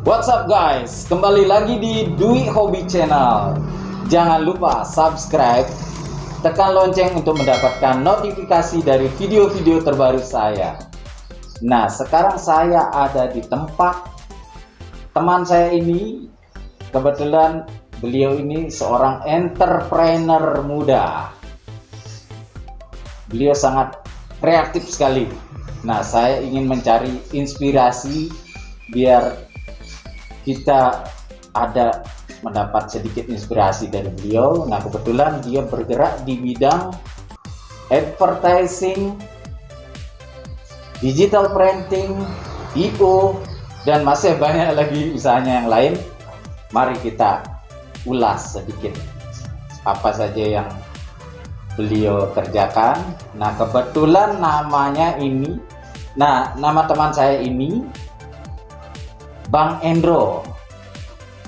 What's up guys, kembali lagi di Dwi Hobi Channel. Jangan lupa subscribe, tekan lonceng untuk mendapatkan notifikasi dari video-video terbaru saya. Nah, sekarang saya ada di tempat teman saya ini. Kebetulan beliau ini seorang entrepreneur muda. Beliau sangat kreatif sekali. Nah, saya ingin mencari inspirasi biar kita ada mendapat sedikit inspirasi dari beliau. Nah, kebetulan dia bergerak di bidang advertising, digital printing, IO, dan masih banyak lagi usahanya yang lain. Mari kita ulas sedikit apa saja yang beliau kerjakan. Nah, kebetulan namanya ini, nama teman saya ini Bang Endro.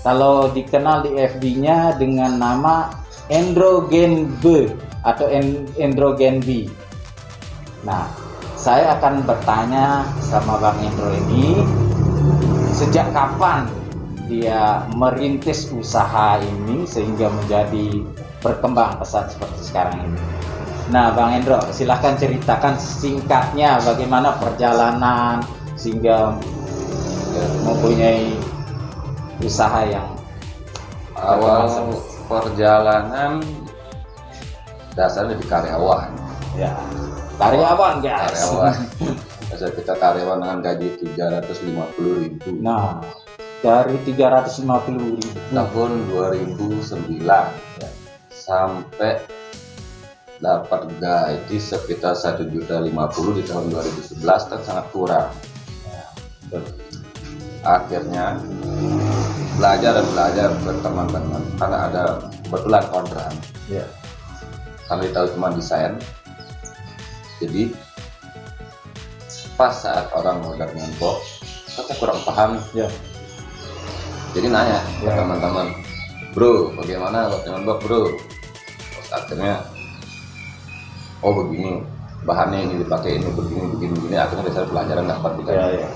Kalau dikenal di FB-nya dengan nama Endrogen B atau Endrogen B. Nah, saya akan bertanya sama Bang Endro ini, sejak kapan dia merintis usaha ini sehingga menjadi berkembang pesat seperti sekarang ini. Nah, Bang Endro, silahkan ceritakan singkatnya bagaimana perjalanan sehingga mempunyai usaha yang awal perjalanan dasarnya di karyawan. Ya, karyawan guys. Karyawan. Biasa kita karyawan dengan gaji 350.000. Nah, dari 350.000 tahun 2009 ya, sampai dapat gaji sekitar 1.050.000 di tahun 2011 kan sangat kurang. Akhirnya belajar berteman-teman karena ada kebetulan kontrak ya. kami tahu cuma desain, jadi pas saat orang order nembok kita kurang paham Ya. jadi nanya ke Ya. teman-teman, bro bagaimana buat nembok bro. Terus akhirnya oh begini bahannya ini dipakai, ini begini, akhirnya dari pelajaran dapat Ya.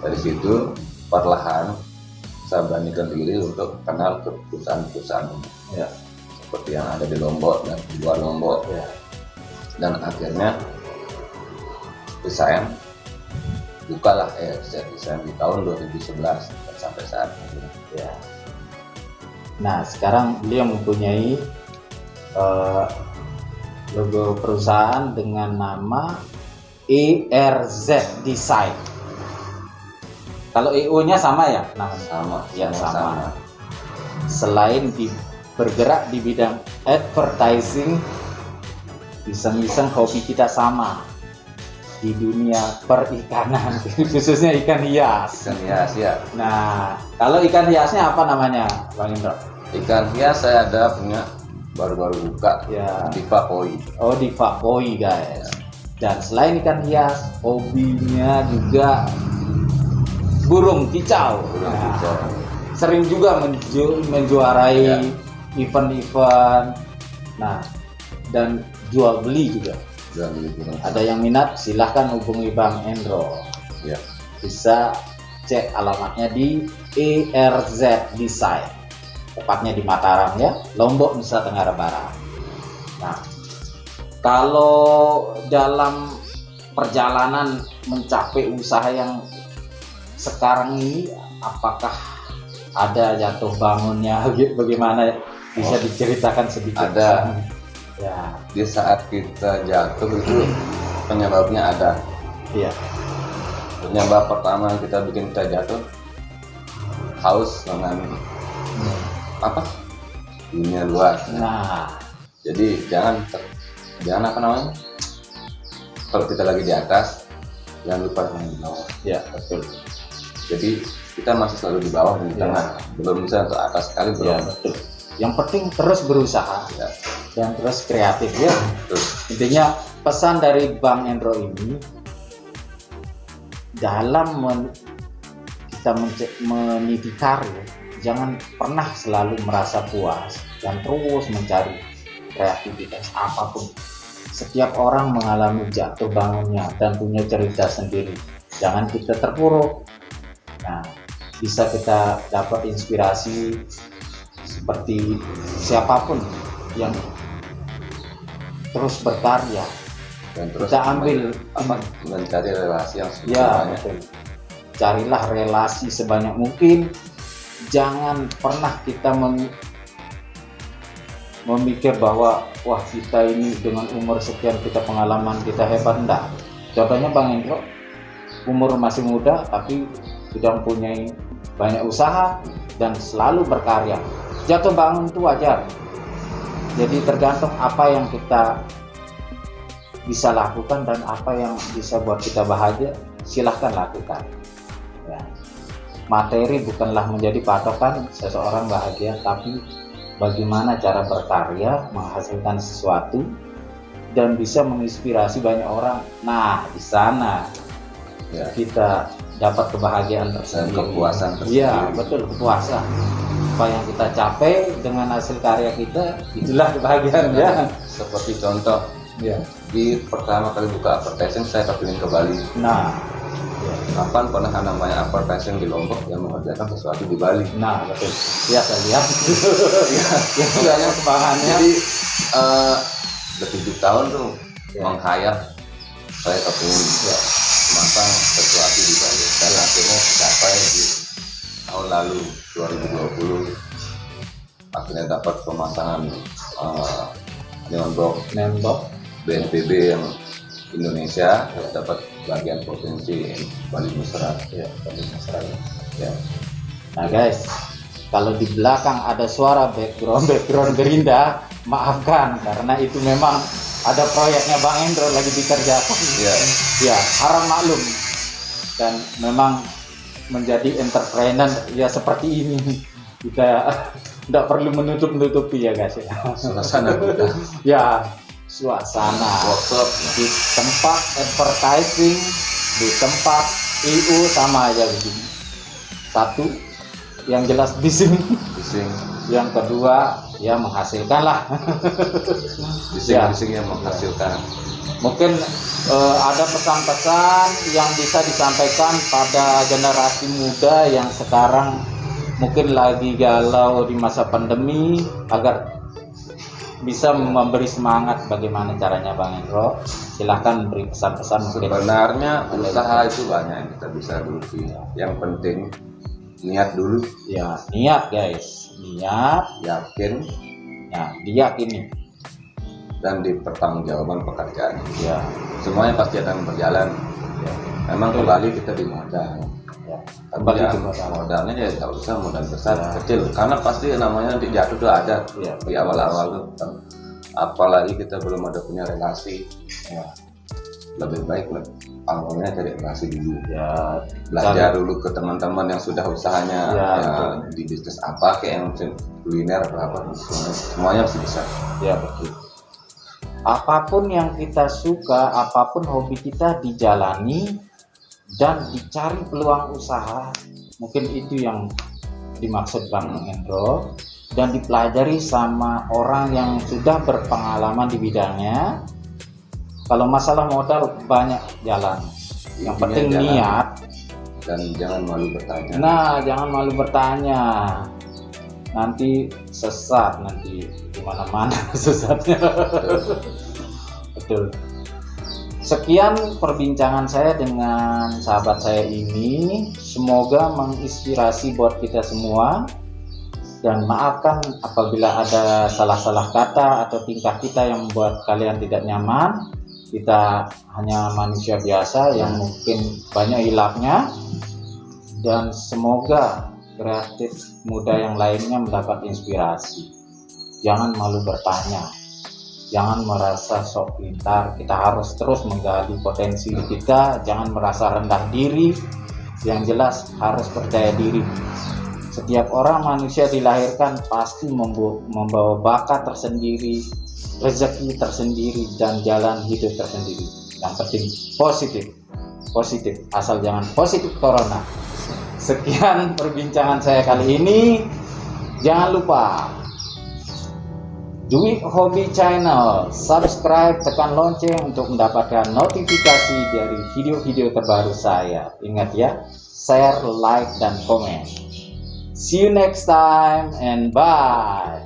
dari situ perlahan saya beranikan diri untuk kenal ke perusahaan-perusahaan Ya. seperti yang ada di Lombok dan di luar Lombok. Ya. Dan akhirnya desain bukalah desain di tahun 2011 dan sampai saat ini. Ya. Nah, sekarang beliau mempunyai logo perusahaan dengan nama ERZ Design. Kalau EO-nya sama ya? Nah, Sama, ya sama. Selain bergerak di bidang advertising, iseng-iseng hobi kita sama di dunia perikanan, khususnya ikan hias. Ikan hias ya. Nah, kalau ikan hiasnya apa namanya, Bang Indro? Ikan hias saya ada punya baru-baru buka Ya. Diva Koi. Oh, di Koi guys. Dan selain ikan hias, hobinya juga burung kicau. Burung Nah, kicau. sering juga menjuarai Ya. event-event. Nah, dan jual beli juga. Dan burung Ada yang minat, silahkan hubungi Bang Endro. ya. Bisa cek alamatnya di ERZ Design, tepatnya di Mataram ya, Lombok, Nusa Tenggara Barat. Nah, kalau dalam perjalanan mencapai usaha yang sekarang ini, apakah ada jatuh bangunnya? Bagaimana, bisa diceritakan sedikit? Ada. Ya. Di saat kita jatuh itu penyebabnya ada. Iya. Penyebab pertama kita bikin kita jatuh haus dengan apa? Dunia luar. Nah, Jadi jangan apa namanya? Kalau kita lagi di atas, jangan lupa yang di bawah. ya betul. Jadi kita masih selalu di bawah dan di Ya. tengah. Belum bisa untuk atas sekali Ya belum. betul. Yang penting terus berusaha Ya. dan terus kreatif ya. Terus Intinya pesan dari Bang Endro ini, dalam kita meniti karir, jangan pernah selalu merasa puas dan terus mencari kreativitas apapun. Setiap orang mengalami jatuh bangunnya dan punya cerita sendiri. Jangan kita terpuruk. Nah, bisa kita dapat inspirasi seperti siapapun yang terus berkarya. Dan terus Kita ambil mencari relasi yang ya, banyak. betul. Carilah relasi sebanyak mungkin. Jangan pernah kita memikir bahwa wah kita ini dengan umur sekian, kita pengalaman kita hebat. Enggak. Contohnya Bang Hendro, umur masih muda tapi sudah mempunyai banyak usaha dan selalu berkarya. Jatuh bangun itu wajar. Jadi tergantung apa yang kita bisa lakukan dan apa yang bisa buat kita bahagia, silahkan lakukan ya. Materi bukanlah menjadi patokan seseorang bahagia, tapi bagaimana cara berkarya menghasilkan sesuatu dan bisa menginspirasi banyak orang. Nah, di sana Ya. kita dapat kebahagiaan Dan tersendiri. kepuasan tersendiri. Iya, betul, kepuasan. Apa yang kita capai dengan hasil karya kita, itulah kebahagiaan ya. Seperti contoh, Ya. di pertama kali buka advertising saya kepingin ke Bali. Nah, Kapan pernah namanya advertising di Lombok yang mengerjakan sesuatu di Bali? nah betul. Ya saya lihat. Ya, Ya, banyak kembangannya. jadi udah 7 tahun tuh Ya. menghayat saya kepingin Ya. memasang sesuatu di Bali, dan akhirnya capai di tahun lalu 2020. Akhirnya dapat pemasangan neon Nembok. BNPB yang Indonesia, dapat bagian provinsi Bali Nusra. Ya, Bali Nusra. Ya. Nah guys, kalau di belakang ada suara background gerinda, maafkan karena itu memang ada proyeknya Bang Hendro lagi dikerjakan. Ya. Ya, haram maklum. Dan memang menjadi entrepreneur ya seperti ini. Kita tidak perlu menutup-nutupi ya guys ya. Suasana kita Ya, suasana workshop di tempat advertising, di tempat IU sama aja begini. Satu, yang jelas bising. bising, Yang kedua, ya menghasilkan lah. Ya. bising yang menghasilkan. Mungkin ada pesan-pesan yang bisa disampaikan pada generasi muda yang sekarang mungkin lagi galau di masa pandemi, agar bisa memberi semangat. Bagaimana caranya Bang Hendro? Silahkan beri pesan-pesan mungkin. Sebenarnya usaha itu banyak yang kita bisa geluti. Yang penting niat dulu, Ya, niat guys, niat, yakin, ya diyakini. dan dipertanggungjawaban pekerjaan. Ya, Semuanya pasti akan berjalan. ya, Memang Betul. kembali kita di modal. ya. Tapi Kembali ya, ke modal. modalnya ya nggak usah modal besar, Ya. kecil. Karena pasti namanya nanti jatuh tuh ada Ya, di awal-awal tuh. Apalagi kita belum ada punya relasi, Ya, lebih baik awalnya cari relasi dulu. ya, Belajar dulu ke teman-teman yang sudah usahanya Ya, ya, betul. di bisnis apa, kayak yang kuliner berapa, semuanya masih bisa. ya betul. Apapun yang kita suka, apapun hobi kita dijalani dan dicari peluang usaha. Mungkin itu yang dimaksud Bang Hendro, dan dipelajari sama orang yang sudah berpengalaman di bidangnya. Kalau masalah modal banyak jalan. Yang Intinya penting jalan. niat. Dan jangan malu bertanya. Nah, jangan malu bertanya. Nanti sesat, nanti di mana-mana sesatnya. Betul. Sekian perbincangan saya dengan sahabat saya ini. Semoga menginspirasi buat kita semua. Dan maafkan apabila ada salah-salah kata atau tingkah kita yang membuat kalian tidak nyaman. Kita hanya manusia biasa yang mungkin banyak hilangnya. Dan semoga kreatif muda yang lainnya mendapat inspirasi. Jangan malu bertanya, jangan merasa sok pintar. Kita harus terus menggali potensi kita. Jangan merasa rendah diri. Yang jelas harus percaya diri. Setiap orang manusia dilahirkan pasti membawa bakat tersendiri, rezeki tersendiri, dan jalan hidup tersendiri. Yang penting positif, asal jangan positif corona. Sekian perbincangan saya kali ini. Jangan lupa Dwi Hobi Channel, subscribe, tekan lonceng untuk mendapatkan notifikasi dari video-video terbaru saya. Ingat ya, share, like, dan komen. See you next time and bye.